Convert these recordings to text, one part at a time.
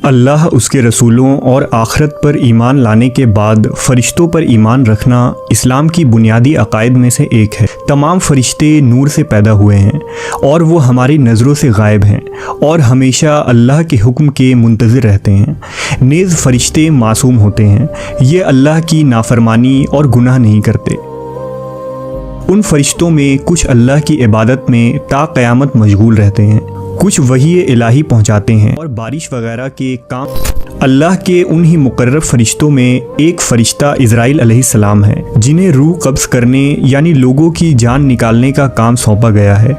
अल्लाह, उसके रसूलों और आखिरत पर ईमान लाने के बाद फ़रिश्तों पर ईमान रखना इस्लाम की बुनियादी अकायद में से एक है। तमाम फ़रिश्ते नूर से पैदा हुए हैं और वो हमारी नज़रों से गायब हैं और हमेशा अल्लाह के हुक्म के मुंतज़िर रहते हैं। नेज़ फ़रिश्ते मासूम होते हैं, ये अल्लाह की नाफरमानी और गुनाह नहीं करते। उन फ़रिश्तों में कुछ अल्लाह की इबादत में ता क़यामत मशगूल रहते हैं, कुछ वही इलाही पहुंचाते हैं और बारिश वगैरह के काम। अल्लाह के उन ही मुकर्रब फरिश्तों में एक फ़रिश्ता इज़राइल अलैहिस्सलाम है, जिन्हें रूह कब्ज़ करने यानी लोगों की जान निकालने का काम सौंपा गया है।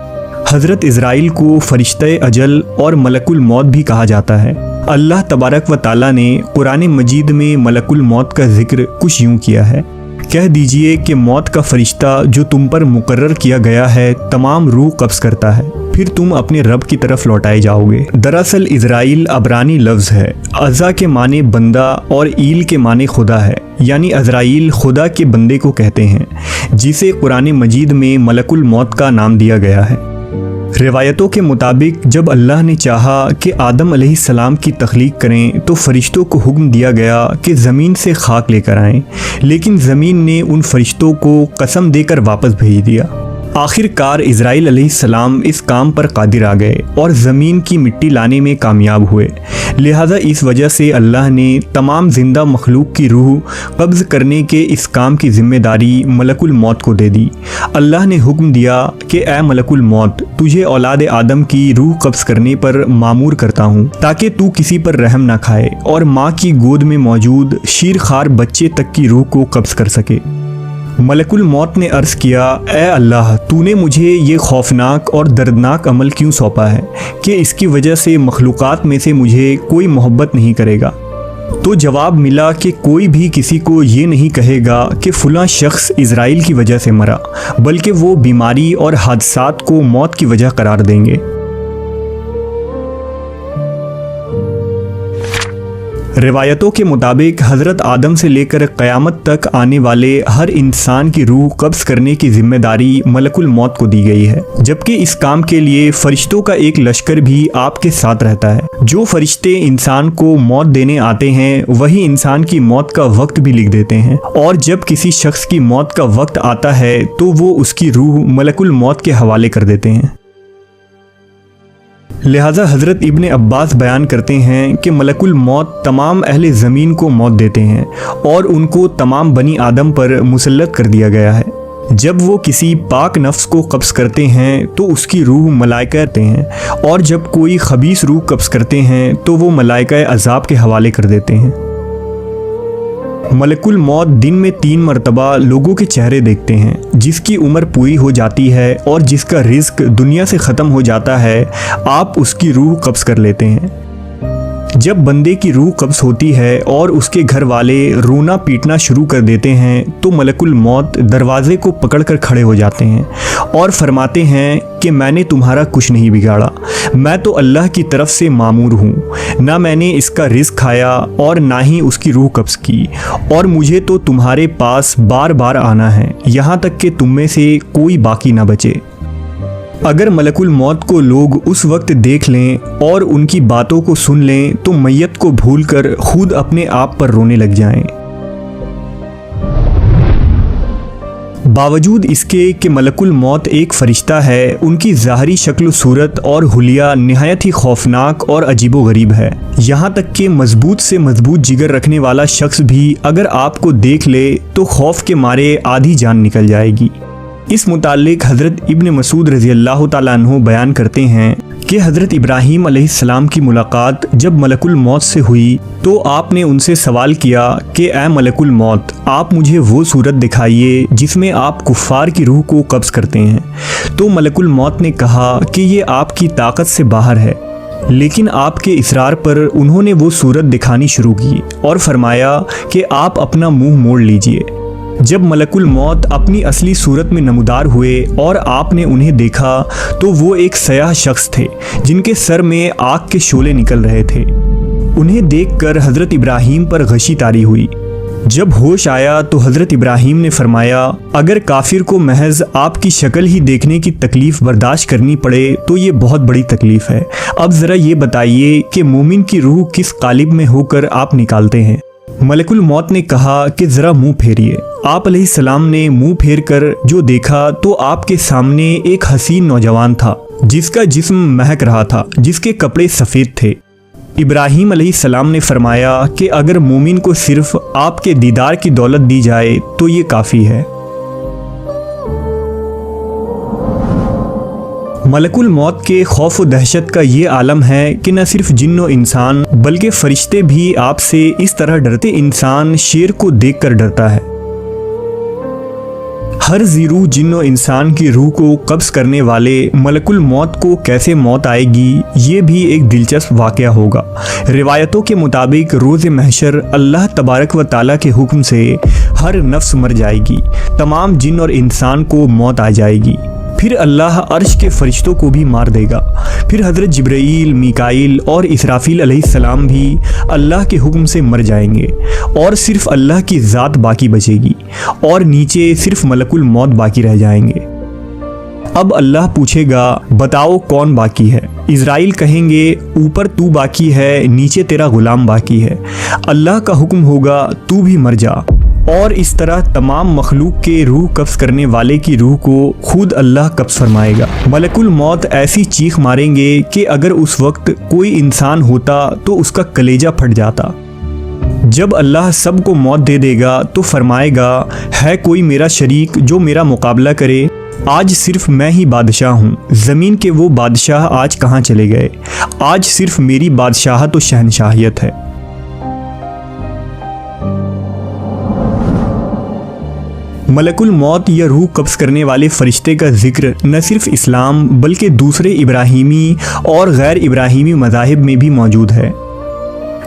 हज़रत इज़राइल को फ़रिश्ते अजल और मलकुल मौत भी कहा जाता है। अल्लाह तबारक व तआला ने कुरान मजीद में मलकुल मौत का जिक्र कुछ यूँ किया है, कह दीजिए कि मौत का फरिश्ता जो तुम पर मुकर्रर किया गया है तमाम रूह कब्ज़ करता है, फिर तुम अपने रब की तरफ लौटाए जाओगे। दरअसल इज़राइल अबरानी लफ्ज़ है, अज़ा के माने बंदा और ईल के माने खुदा है, यानी अज़राइल खुदा के बंदे को कहते हैं, जिसे कुरान मजीद में मलकुल मौत का नाम दिया गया है। रिवायतों के मुताबिक जब अल्लाह ने चाहा कि आदम अलैहिस्सलाम की तख्लीक करें तो फ़रिश्तों को हुक्म दिया गया कि ज़मीन से खाक लेकर आएं, लेकिन ज़मीन ने उन फ़रिश्तों को कसम देकर वापस भेज दिया। आखिरकार इज़राइल अलैहिस्सलाम इस काम पर कादिर आ गए और ज़मीन की मिट्टी लाने में कामयाब हुए। लिहाजा इस वजह से अल्लाह ने तमाम ज़िंदा मखलूक की रूह कब्ज़ करने के इस काम की ज़िम्मेदारी मलकुल मौत को दे दी। अल्लाह ने हुक्म दिया कि ए मलकुल मौत, तुझे औलाद आदम की रूह कब्ज़ करने पर मामूर करता हूँ, ताकि तू किसी पर रहम ना खाए और माँ की गोद में मौजूद शीरखार बच्चे तक की रूह को कब्ज़ कर सके। मलकुल मौत ने अर्ज़ किया, ए अल्लाह, तूने मुझे ये खौफनाक और दर्दनाक अमल क्यों सौंपा है कि इसकी वजह से मखलूक़ात में से मुझे कोई मोहब्बत नहीं करेगा। तो जवाब मिला कि कोई भी किसी को ये नहीं कहेगा कि फ़लाँ शख्स इज़राइल की वजह से मरा, बल्कि वो बीमारी और हादसात को मौत की वजह करार देंगे। रिवायतों के मुताबिक हज़रत आदम से लेकर क़यामत तक आने वाले हर इंसान की रूह कब्ज़ करने की ज़िम्मेदारी मलकुल मौत को दी गई है, जबकि इस काम के लिए फ़रिश्तों का एक लश्कर भी आपके साथ रहता है। जो फ़रिश्ते इंसान को मौत देने आते हैं वही इंसान की मौत का वक्त भी लिख देते हैं, और जब किसी शख्स की मौत का वक्त आता है तो वो उसकी रूह मलकुल मौत के हवाले कर देते हैं। लिहाजा हज़रत इब्ने अब्बास बयान करते हैं कि मलकुल मौत तमाम अहले ज़मीन को मौत देते हैं और उनको तमाम बनी आदम पर मुसल्लत कर दिया गया है। जब वो किसी पाक नफ्स को कब्ज़ करते हैं तो उसकी रूह मलाइका करते हैं, और जब कोई खबीस रूह कब्ज़ करते हैं तो वो मलाइका अज़ाब के हवाले कर देते हैं। मलकुल मौत दिन में 3 मरतबा लोगों के चेहरे देखते हैं। जिसकी उम्र पूरी हो जाती है और जिसका रिज़्क दुनिया से ख़त्म हो जाता है, आप उसकी रूह कब्ज़ कर लेते हैं। जब बंदे की रूह कब्ज़ होती है और उसके घर वाले रोना पीटना शुरू कर देते हैं तो मलकुल मौत दरवाज़े को पकड़कर खड़े हो जाते हैं और फरमाते हैं कि मैंने तुम्हारा कुछ नहीं बिगाड़ा, मैं तो अल्लाह की तरफ से मामूर हूँ, ना मैंने इसका रिज़्क खाया और ना ही उसकी रूह कब्ज़ की, और मुझे तो तुम्हारे पास बार बार आना है, यहाँ तक कि तुम में से कोई बाकी ना बचे। अगर मलकुल मौत को लोग उस वक्त देख लें और उनकी बातों को सुन लें तो मैयत को भूलकर खुद अपने आप पर रोने लग जाएं। बावजूद इसके कि मलकुल मौत एक फ़रिश्ता है, उनकी ज़ाहरी शक्ल सूरत और हुलिया निहायत ही खौफनाक और अजीबोगरीब है। यहाँ तक कि मजबूत से मजबूत जिगर रखने वाला शख्स भी अगर आपको देख ले तो खौफ के मारे आधी जान निकल जाएगी। इस मुतालिक हज़रत इब्न मसूद रज़ी अल्लाह ताला अन्हु बयान करते हैं कि हज़रत इब्राहीम अलैहिस्सलाम की मुलाकात जब मलकुल मौत से हुई तो आपने उनसे सवाल किया कि ए मलकुल मौत, आप मुझे वो सूरत दिखाइए जिसमें आप कुफ़ार की रूह को कब्ज़ करते हैं। तो मलकुल मौत ने कहा कि ये आपकी ताकत से बाहर है, लेकिन आपके इसरार पर उन्होंने वो सूरत दिखानी शुरू की और फरमाया कि आप अपना मुँह मोड़ लीजिए। जब मलकुल मौत अपनी असली सूरत में नमूदार हुए और आपने उन्हें देखा तो वो एक सयाह शख्स थे जिनके सर में आग के शोले निकल रहे थे। उन्हें देखकर हज़रत इब्राहीम पर गशी तारी हुई। जब होश आया तो हज़रत इब्राहीम ने फरमाया, अगर काफिर को महज आपकी शक्ल ही देखने की तकलीफ़ बर्दाश्त करनी पड़े तो ये बहुत बड़ी तकलीफ़ है। अब ज़रा ये बताइए कि मोमिन की रूह किस कालिब में होकर आप निकालते हैं। मलकुल मौत ने कहा कि ज़रा मुंह फेरिए। आप अलैहिस्सलाम ने मुंह फेर कर जो देखा तो आपके सामने एक हसीन नौजवान था जिसका जिस्म महक रहा था, जिसके कपड़े सफ़ेद थे। इब्राहीम अलैहिस्सलाम ने फरमाया कि अगर मोमिन को सिर्फ आपके दीदार की दौलत दी जाए तो ये काफ़ी है। मलकुल मौत के खौफ व दहशत का ये आलम है कि न सिर्फ जिन्न व इंसान बल्कि फ़रिश्ते भी आपसे इस तरह डरते। इंसान शेर को देखकर डरता है। हर ज़ीरू जिन्न व इंसान की रूह को कब्ज़ करने वाले मलकुल मौत को कैसे मौत आएगी, ये भी एक दिलचस्प वाक़या होगा। रिवायतों के मुताबिक रोज़ महशर अल्लाह तबारक व ताला के हुक्म से हर नफ्स मर जाएगी, तमाम जिन्न और इंसान को मौत आ जाएगी। फिर अल्लाह अर्श के फरिश्तों को भी मार देगा। फिर हज़रत जिब्राईल, मीकाईल और इसराफील अलैहिस्सलाम भी अल्लाह के हुक्म से मर जाएंगे और सिर्फ अल्लाह की ज़ात बाकी बचेगी और नीचे सिर्फ मलकुल मौत बाकी रह जाएंगे। अब अल्लाह पूछेगा, बताओ कौन बाकी है? इज़राइल कहेंगे, ऊपर तू बाकी है, नीचे तेरा गुलाम बाकी है। अल्लाह का हुक्म होगा, तू भी मर जा। और इस तरह तमाम मखलूक के रूह कब्ज़ करने वाले की रूह को खुद अल्लाह कब्ज़ फरमाएगा। मलकुल मौत ऐसी चीख मारेंगे कि अगर उस वक्त कोई इंसान होता तो उसका कलेजा फट जाता। जब अल्लाह सबको मौत दे देगा तो फरमाएगा, है कोई मेरा शरीक जो मेरा मुकाबला करे? आज सिर्फ मैं ही बादशाह हूँ। ज़मीन के वो बादशाह आज कहाँ चले गए? आज सिर्फ मेरी बादशाहत और शहनशाहियत है। मलकुल मौत या रूह कब्ज़ करने वाले फ़रिश्ते का जिक्र न सिर्फ इस्लाम बल्कि दूसरे इब्राहीमी और गैर इब्राहीमी मज़ाहिब में भी मौजूद है।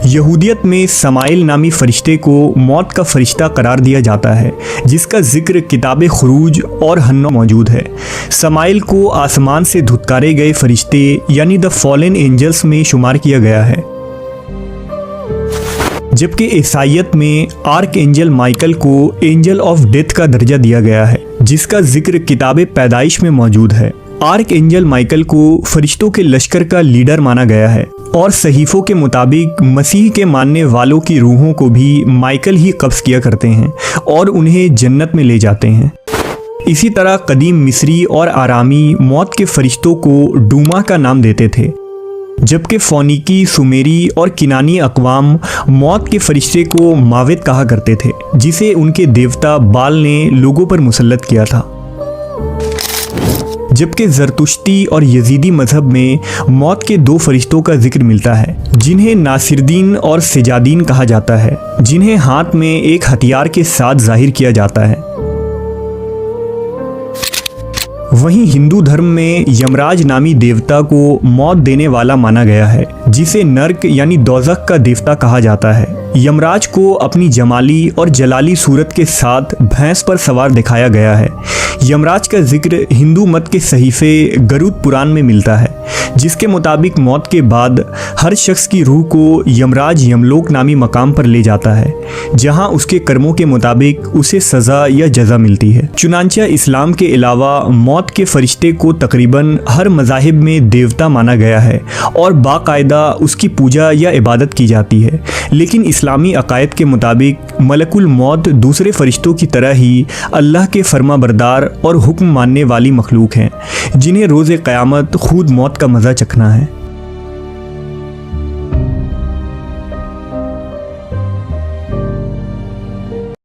यहूदियत में समाइल नामी फ़रिश्ते को मौत का फ़रिश्ता करार दिया जाता है, जिसका जिक्र किताब खुरूज और हन्ना मौजूद है। समाइल को आसमान से धुतकारे गए फ़रिश्ते यानी द फॉलन एंजल्स में शुमार किया गया है, जबकि ईसाईयत में आर्क एंजल माइकल को एंजल ऑफ डेथ का दर्जा दिया गया है, जिसका जिक्र किताब पैदाइश में मौजूद है। आर्क एंजल माइकल को फरिश्तों के लश्कर का लीडर माना गया है और सहीफ़ों के मुताबिक मसीह के मानने वालों की रूहों को भी माइकल ही कब्ज़ किया करते हैं और उन्हें जन्नत में ले जाते हैं। इसी तरह कदीम मिस्री और आरामी मौत के फरिश्तों को डूमा का नाम देते थे, जबकि फ़ोनिकी, सुमेरी और किनानी अक़वाम मौत के फरिश्ते को मावित कहा करते थे, जिसे उनके देवता बाल ने लोगों पर मुसल्लत किया था। जबकि ज़रतुश्ती और यजीदी मज़हब में मौत के दो फरिश्तों का जिक्र मिलता है, जिन्हें नासिरदीन और सिजादीन कहा जाता है, जिन्हें हाथ में एक हथियार के साथ ज़ाहिर किया जाता है। वहीं हिंदू धर्म में यमराज नामी देवता को मौत देने वाला माना गया है, जिसे नर्क यानी दोज़ख का देवता कहा जाता है। यमराज को अपनी जमाली और जलाली सूरत के साथ भैंस पर सवार दिखाया गया है। यमराज का जिक्र हिंदू मत के सहीफ़े गरुड़ पुराण में मिलता है, जिसके मुताबिक मौत के बाद हर शख्स की रूह को यमराज यमलोक नामी मकाम पर ले जाता है, जहां उसके कर्मों के मुताबिक उसे सज़ा या जज़ा मिलती है। चुनांचे इस्लाम के अलावा मौत के फरिश्ते को तकरीबन हर मज़ाहिब में देवता माना गया है और बाकायदा उसकी पूजा या इबादत की जाती है, लेकिन इस्लामी अकायद के मुताबिक मलकुल मौत दूसरे फरिश्तों की तरह ही अल्लाह के फरमा बरदार और हुक्म मानने वाली मखलूक हैं, जिन्हें रोज़े क़यामत खुद मौत का मज़ा चखना है।